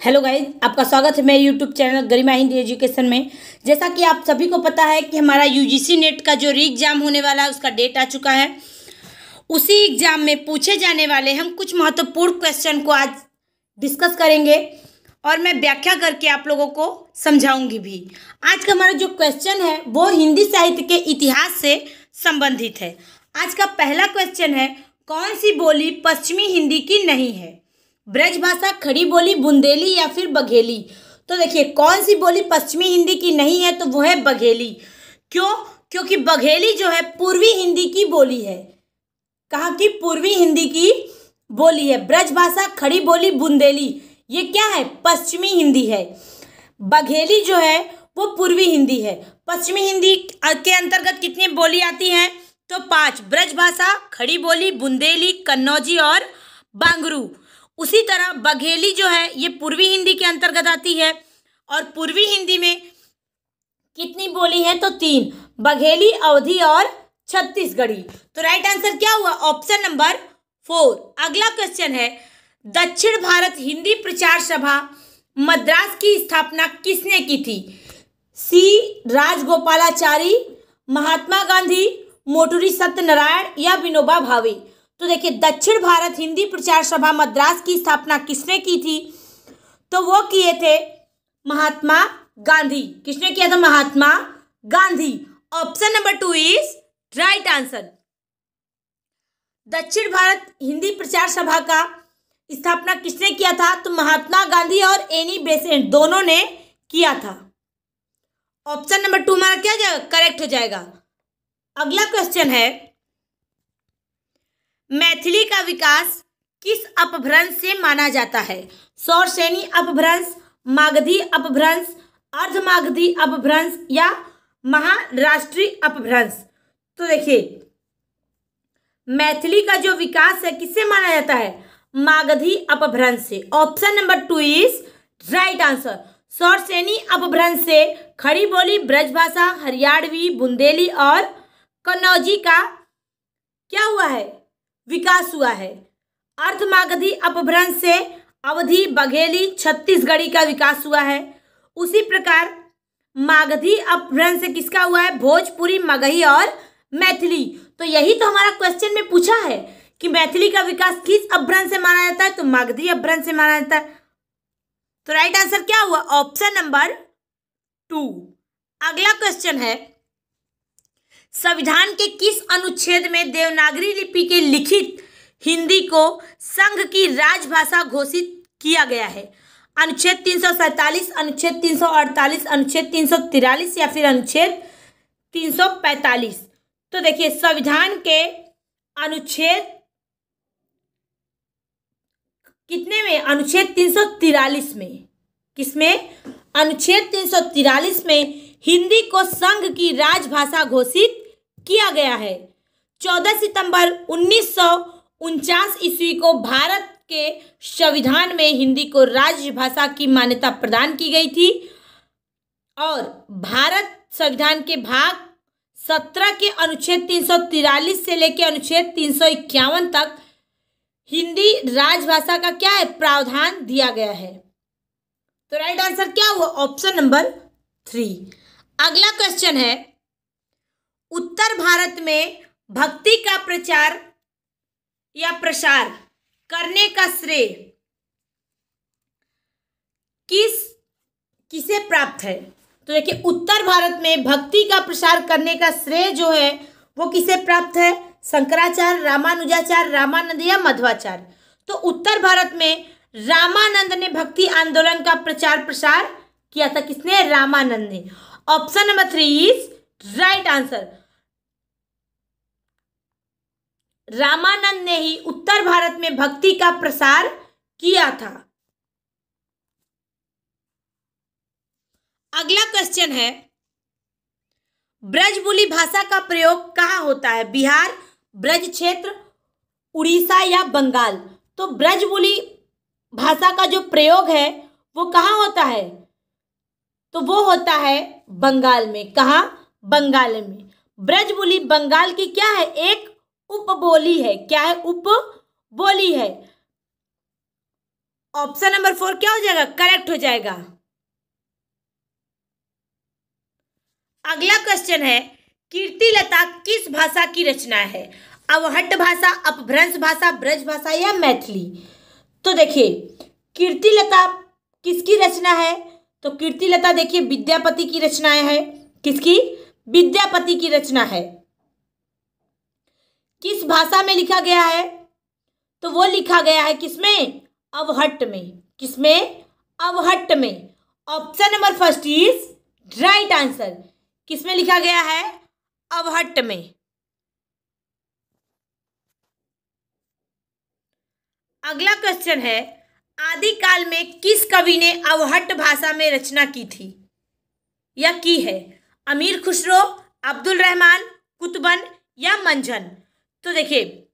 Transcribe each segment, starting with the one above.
Hello guys, आपका स्वागत है मेरे यूट्यूब चैनल गरिमा हिंदी एजुकेशन में। जैसा कि आप सभी को पता है कि हमारा यूजीसी नेट का जो री एग्ज़ाम होने वाला है उसका डेट आ चुका है। उसी एग्ज़ाम में पूछे जाने वाले हम कुछ महत्वपूर्ण क्वेश्चन को आज डिस्कस करेंगे और मैं व्याख्या करके आप लोगों को समझाऊंगी भी। आज का हमारा जो क्वेश्चन है वो हिंदी साहित्य के इतिहास से संबंधित है। आज का पहला क्वेश्चन है, कौन सी बोली पश्चिमी हिंदी की नहीं है? ब्रजभाषा, खड़ी बोली, बुंदेली या फिर बघेली? तो देखिए, कौन सी बोली पश्चिमी हिंदी की नहीं है? तो वो है बघेली। क्यों? क्योंकि बघेली जो है पूर्वी हिंदी की बोली है। कहाँ की? पूर्वी हिंदी की बोली है। ब्रजभाषा, खड़ी बोली, बुंदेली ये क्या है? पश्चिमी हिंदी है। बघेली जो है वो पूर्वी हिंदी है। पश्चिमी हिंदी के अंतर्गत कितनी बोली आती हैं? तो 5। ब्रजभाषा, खड़ी बोली, बुंदेली, कन्नौजी और बांगरू। उसी तरह बघेली जो है ये पूर्वी हिंदी के अंतर्गत आती है। और पूर्वी हिंदी में कितनी बोली है? तो 3, बघेली, अवधी और छत्तीसगढ़ी। तो राइट आंसर क्या हुआ? Option number 4। अगला क्वेश्चन है, दक्षिण भारत हिंदी प्रचार सभा मद्रास की स्थापना किसने की थी? सी राजगोपालाचारी, महात्मा गांधी, मोटूरी सत्यनारायण या विनोबा भावे? तो देखिए, दक्षिण भारत हिंदी प्रचार सभा मद्रास की स्थापना किसने की थी? तो वो किए थे महात्मा गांधी। किसने किया था? Mahatma Gandhi. Option number 2 is right answer. Dakshin Bharat Hindi प्रचार सभा का स्थापना किसने किया था? तो महात्मा गांधी और एनी बेसेंट दोनों ने किया था। ऑप्शन नंबर 2 हमारा क्या जाएगा? करेक्ट हो जाएगा। अगला क्वेश्चन है, मैथिली का विकास किस अपभ्रंश से माना जाता है? सौरसेनी अपभ्रंश, मागधी अपभ्रंश, अर्धमागधी अपभ्रंश या महाराष्ट्रीय अपभ्रंश? तो देखिए, मैथिली का जो विकास है किससे माना जाता है? मागधी अपभ्रंश से। Option number 2 is right answer. Sauraseni अपभ्रंश से खड़ी बोली, ब्रजभाषा, हरियाणवी, बुंदेली और कन्नौजी का क्या हुआ है? विकास हुआ है। अर्धमागधी अपभ्रंश से अवधी, बघेली, छत्तीसगढ़ी का विकास हुआ है। उसी प्रकार मागधी अपभ्रंश से किसका हुआ है? भोजपुरी, मगही और मैथिली। तो यही तो हमारा क्वेश्चन में पूछा है कि मैथिली का विकास किस अपभ्रंश से माना जाता है? तो मागधी अपभ्रंश से माना जाता है। तो राइट आंसर क्या हुआ? Option number 2। अगला क्वेश्चन है, संविधान के किस अनुच्छेद में देवनागरी लिपि के लिखित हिंदी को संघ की राजभाषा घोषित किया गया है? अनुच्छेद 347, अनुच्छेद 348, अनुच्छेद 343 या फिर अनुच्छेद 345? तो देखिए, संविधान के अनुच्छेद कितने में? अनुच्छेद 343 में। किसमें? अनुच्छेद 343 में हिंदी को संघ की राजभाषा घोषित किया गया है। 14 सितंबर 1949 ईस्वी को भारत के संविधान में हिंदी को राजभाषा की मान्यता प्रदान की गई थी और भारत संविधान के भाग 17 के अनुच्छेद 343 से लेकर अनुच्छेद 351 तक हिंदी राजभाषा का क्या है? प्रावधान दिया गया है। तो राइट आंसर क्या हुआ? Option number 3। अगला क्वेश्चन है, उत्तर भारत में भक्ति का प्रचार या प्रसार करने का श्रेय किसे प्राप्त है? तो देखिए, उत्तर भारत में भक्ति का प्रसार करने का श्रेय जो है वो किसे प्राप्त है? शंकराचार्य, रामानुजाचार्य, रामानंद या मध्वाचार्य? तो उत्तर भारत में रामानंद ने भक्ति आंदोलन का प्रचार प्रसार किया था। किसने? रामानंद ने। Option number 3 is right answer. Ramanand ने ही उत्तर भारत में भक्ति का प्रसार किया था। अगला क्वेश्चन है, ब्रजबुली भाषा का प्रयोग कहाँ होता है? बिहार, ब्रज क्षेत्र, उड़ीसा या बंगाल? तो ब्रजबुली भाषा का जो प्रयोग है वो कहाँ होता है? तो वो होता है बंगाल में। कहाँ? बंगाल में। ब्रजबुली बंगाल की क्या है? एक उपबोली है। क्या है? उपबोली है। ऑप्शन नंबर 4 क्या हो जाएगा, करेक्ट हो जाएगा। अगला क्वेश्चन है, कीर्तिलता किस भाषा की रचना है? अवहट्ट भाषा, अपभ्रंश भाषा, ब्रज भाषा या मैथिली? तो देखिए कीर्तिलता किसकी रचना है? तो कीर्तिलता देखिए विद्यापति की रचनाएं है। किसकी? विद्यापति की रचना है। किस भाषा में लिखा गया है? तो वो लिखा गया है किसमें? अवहट्ट में। किसमें? अवहट्ट में। Option number first is right answer. किसमें लिखा गया है? अवहट्ट में। अगला क्वेश्चन है, आदिकाल में किस कवि ने अवहट्ट भाषा में रचना की थी या की है? अमीर खुसरो, अब्दुल रहमान, कुतुबन या मंझन? तो देखिए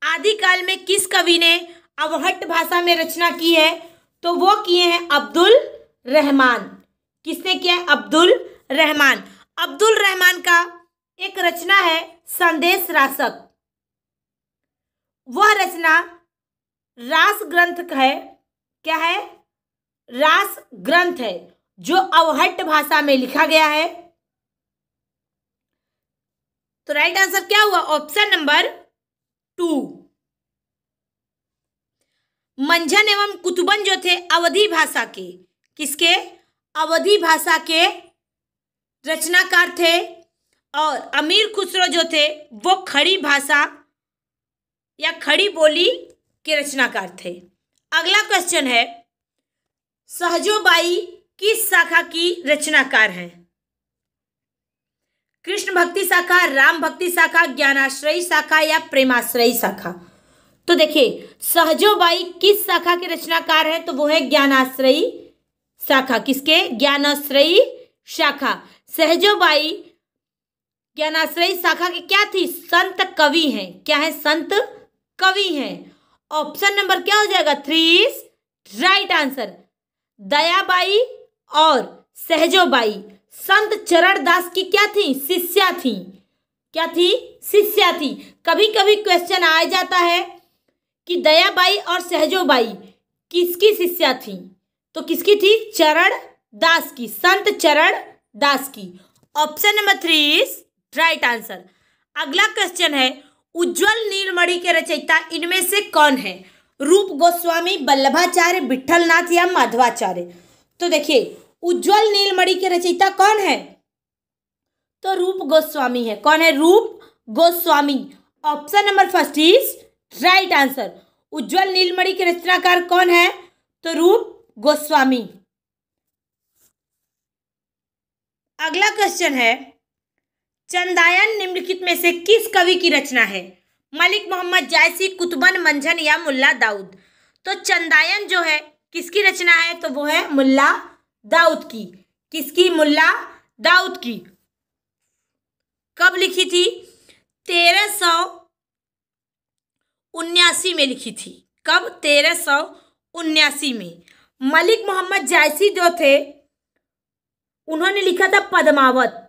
आदिकाल में किस कवि ने अवहट्ट भाषा में रचना की है? तो वो किए हैं अब्दुल रहमान। किसने किया है? अब्दुल रहमान। अब्दुल रहमान का एक रचना है संदेश रासक। वह रचना रास ग्रंथ है। क्या है? रास ग्रंथ है जो अवहट्ट भाषा में लिखा गया है। तो राइट आंसर क्या हुआ? Option number 2। मंझन एवं कुतुबन जो थे अवधी भाषा के, किसके? अवधी भाषा के रचनाकार थे। और अमीर खुसरो जो थे वो खड़ी भाषा या खड़ी बोली के रचनाकार थे। अगला क्वेश्चन है, सहजोबाई किस शाखा की रचनाकार हैं? कृष्ण भक्ति शाखा, राम भक्ति शाखा, ज्ञानाश्रयी शाखा या प्रेमाश्रयी शाखा? तो देखिए सहजोबाई किस शाखा के रचनाकार हैं? तो वो है ज्ञानाश्रयी शाखा। किसके? ज्ञानाश्रयी शाखा। सहजोबाई ज्ञानाश्रयी शाखा की क्या थी? संत कवि हैं। क्या है? संत कवि हैं। ऑप्शन नंबर क्या हो जाएगा? 3 इज राइट आंसर। दयाबाई और सहजोबाई संत चरण दास की क्या थी? शिष्या थी। क्या थी? शिष्या थी। कभी कभी क्वेश्चन आ जाता है कि दयाबाई और सहजोबाई किसकी शिष्या थी? तो किसकी थी? चरण दास की, संत चरण दास की। Option number 3 is right answer. अगला क्वेश्चन है, उज्ज्वल नीलमणि के रचयिता इनमें से कौन है? रूप गोस्वामी, वल्लभाचार्य, विठलनाथ या माधवाचार्य? तो देखिए उज्ज्वल नीलमणि के रचयिता कौन है? तो रूप गोस्वामी है। कौन है? Rup Goswami. Option number first is right answer. Ujjwal Neelmani के रचनाकार कौन है? तो रूप गोस्वामी। अगला क्वेश्चन है, चंदायन निम्नलिखित में से किस कवि की रचना है? मलिक मोहम्मद जायसी, कुतुबन, मंझन या मुल्ला दाऊद? तो चंदायन जो है किसकी रचना है? तो वो है मुल्ला दाऊद की। किसकी? मुल्ला दाऊद की। कब लिखी थी? 1379 में लिखी थी। कब? 1379 में। मलिक मोहम्मद जायसी जो थे उन्होंने लिखा था पद्मावत।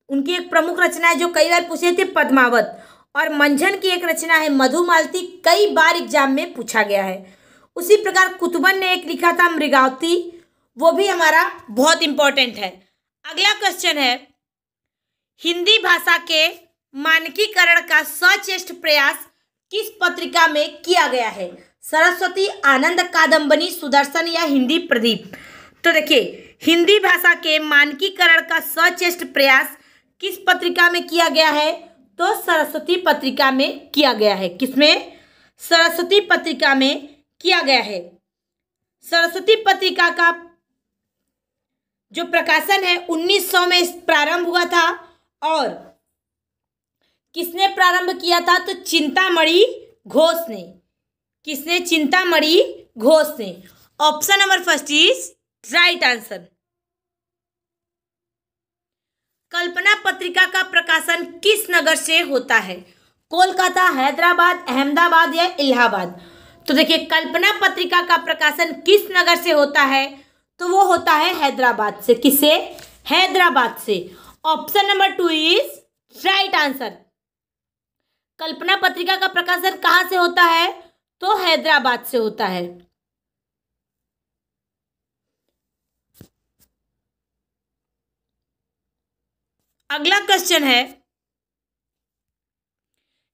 उनकी एक प्रमुख रचना है जो कई बार पूछे थे, पद्मावत। और मंझन की एक रचना है मधुमालती, कई बार एग्जाम में पूछा गया है। उसी प्रकार कुतुबन ने एक लिखा था मृगावती, वो भी हमारा बहुत इंपॉर्टेंट है। अगला क्वेश्चन है, हिंदी भाषा के मानकीकरण का सचेष्ट प्रयास किस पत्रिका में किया गया है? सरस्वती, आनंद कादम्बनी, सुदर्शन या हिंदी प्रदीप? तो देखिए हिंदी भाषा के मानकीकरण का सचेष्ट प्रयास किस पत्रिका में किया गया है? तो सरस्वती पत्रिका में किया गया है। किसमें? सरस्वती पत्रिका में किया गया है। सरस्वती पत्रिका का जो प्रकाशन है 1900 में प्रारंभ हुआ था। और किसने प्रारंभ किया था? तो चिंतामणि घोष ने। किसने? चिंतामणि घोष ने। Option number first is right answer. Kalpana पत्रिका का प्रकाशन किस नगर से होता है? कोलकाता, हैदराबाद, अहमदाबाद या इलाहाबाद? तो देखिए कल्पना पत्रिका का प्रकाशन किस नगर से होता है? तो वो होता है हैदराबाद से। किससे? हैदराबाद से। Option number 2 is right answer. Kalpana पत्रिका का प्रकाशन कहाँ से होता है? तो हैदराबाद से होता है। अगला क्वेश्चन है,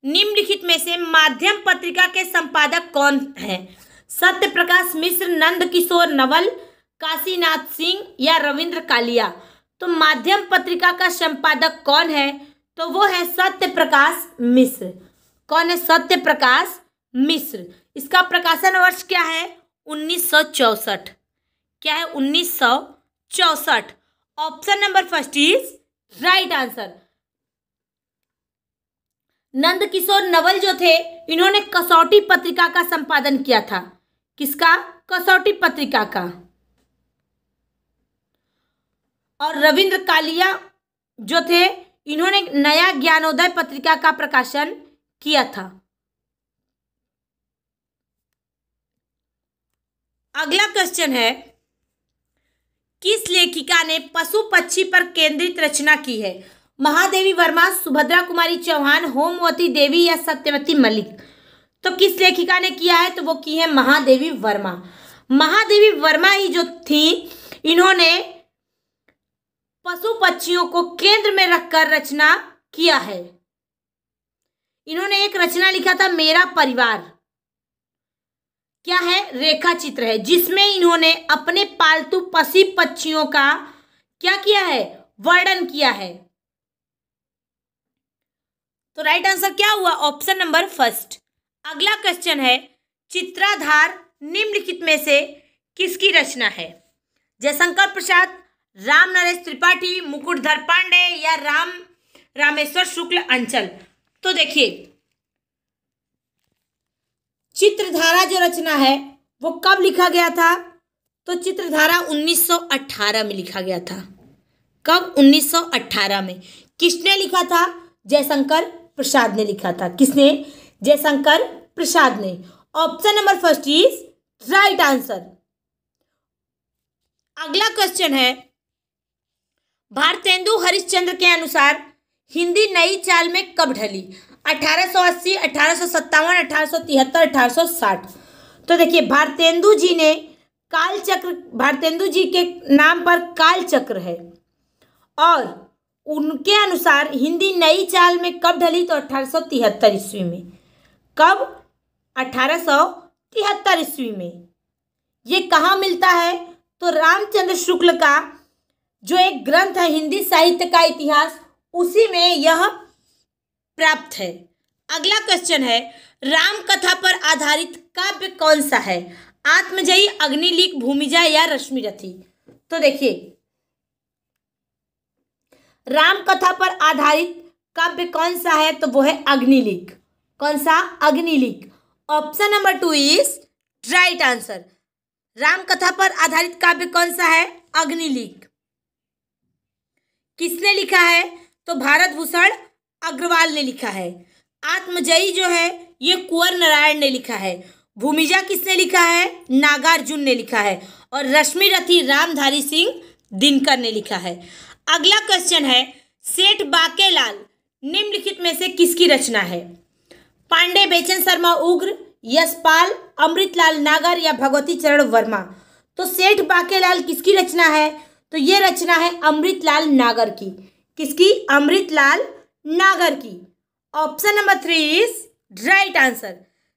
निम्नलिखित में से माध्यम पत्रिका के संपादक कौन है? सत्य प्रकाश मिश्र, नंद किशोर नवल, काशीनाथ सिंह या रविंद्र कालिया? तो माध्यम पत्रिका का संपादक कौन है? तो वो है सत्य प्रकाश मिश्र। कौन है? सत्य प्रकाश मिश्र। इसका प्रकाशन वर्ष क्या है? 1964। क्या है? 1964। Option number first is right answer. Nand Kishore Naval जो थे, इन्होंने कसौटी पत्रिका का संपादन किया था। किसका? कसौटी पत्रिका का। और रविंद्र कालिया जो थे, इन्होंने नया ज्ञानोदय पत्रिका का प्रकाशन किया था। अगला क्वेश्चन है, किस लेखिका ने पशु पक्षी पर केंद्रित रचना की है? महादेवी वर्मा, सुभद्रा कुमारी चौहान, होमवती देवी या सत्यवती मलिक? तो किस लेखिका ने किया है? तो वो की है महादेवी वर्मा। महादेवी वर्मा ही जो थी, इन्होंने पशु पक्षियों को केंद्र में रखकर रचना किया है। इन्होंने एक रचना लिखा था, मेरा परिवार। क्या है? रेखा चित्र है, जिसमें इन्होंने अपने पालतू पशु पक्षियों का क्या किया है? वर्णन किया है। तो राइट आंसर क्या हुआ? Option number first. अगला क्वेश्चन है, चित्राधार निम्नलिखित में से किसकी रचना है? जयशंकर प्रसाद, राम नरेश त्रिपाठी, मुकुटधर पांडे या रामेश्वर शुक्ल अंचल? तो देखिए, चित्रधारा जो रचना है वो कब लिखा गया था? तो चित्रधारा 1918 में लिखा गया था। कब? 1918 में। किसने लिखा था? जयशंकर प्रसाद ने लिखा था। किसने? जयशंकर प्रसाद ने। Option number first is right answer. अगला क्वेश्चन है, भारतेंदु हरिश्चंद्र के अनुसार हिंदी नई चाल में कब ढली? 1880, 1857, 1873, 1860? तो देखिए, भारतेंदु जी ने कालचक्र, भारतेंदु जी के नाम पर कालचक्र है, और उनके अनुसार हिंदी नई चाल में कब ढली? तो 1873 ईस्वी में। कब? 1873 ईस्वी में। ये कहाँ मिलता है? तो रामचंद्र शुक्ल का जो एक ग्रंथ है, हिंदी साहित्य का इतिहास, उसी में यह प्राप्त है। अगला क्वेश्चन है, राम कथा पर आधारित काव्य कौन सा है? आत्मजयी, अग्निलीक, भूमिजा या रश्मिरथी? तो देखिए, राम कथा पर आधारित काव्य कौन सा है? तो वो है अग्निलीक। कौन सा? Agnileek. Option number 2 is right answer. Ram कथा पर आधारित काव्य कौन सा है? अग्निलीक। किसने लिखा है? तो भारत भूषण अग्रवाल ने लिखा है। आत्मजयी जो है ये कुंवर नारायण ने लिखा है। भूमिजा किसने लिखा है? नागार्जुन ने लिखा है। और रश्मिरथी रामधारी सिंह दिनकर ने लिखा है। अगला क्वेश्चन है, सेठ बाकेलाल निम्नलिखित में से किसकी रचना है? पांडे बेचन शर्मा उग्र, यशपाल, अमृतलाल नागर या भगवती चरण वर्मा? तो सेठ बाकेलाल किसकी रचना है? तो ये रचना है अमृतलाल नागर की। किसकी? अमृतलाल नागर की। Option number 3 is right answer.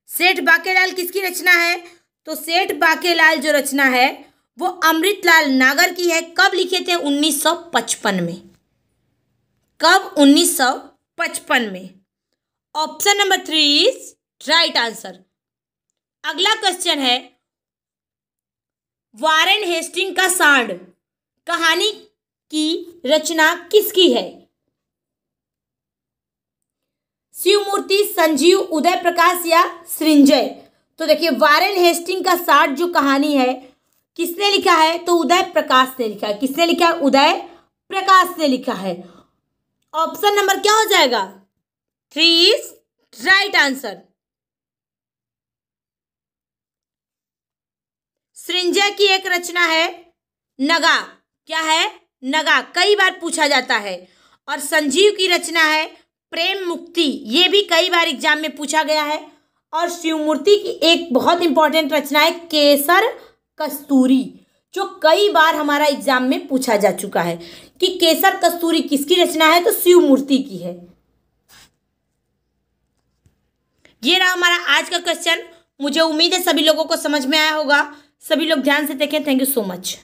सेठ बाकेलाल किसकी रचना है? तो सेठ बाकेलाल जो रचना है वो अमृतलाल नागर की है। कब लिखे थे? 1955 में। कब? 1955 में। Option number 3 is right answer. अगला क्वेश्चन है, वारेन हेस्टिंग का सांड कहानी की रचना किसकी है? शिवमूर्ति, संजीव, उदय प्रकाश या सृंजय? तो देखिए, वारेन हेस्टिंग का सांड जो कहानी है किसने लिखा है? तो उदय प्रकाश ने लिखा है। किसने लिखा है? उदय प्रकाश ने लिखा है। ऑप्शन नंबर क्या हो जाएगा? 3 इज राइट आंसर। सृंजय की एक रचना है नगा। क्या है? नगा। कई बार पूछा जाता है। और संजीव की रचना है प्रेम मुक्ति। ये भी कई बार एग्जाम में पूछा गया है। और शिवमूर्ति की एक बहुत इंपॉर्टेंट रचना है केसर कस्तूरी। जो कई बार हमारा एग्जाम में पूछा जा चुका है कि केसर कस्तूरी किसकी रचना है, तो शिव मूर्ति की है। ये रहा हमारा आज का क्वेश्चन। मुझे उम्मीद है सभी लोगों को समझ में आया होगा। सभी लोग ध्यान से देखें। Thank you so much.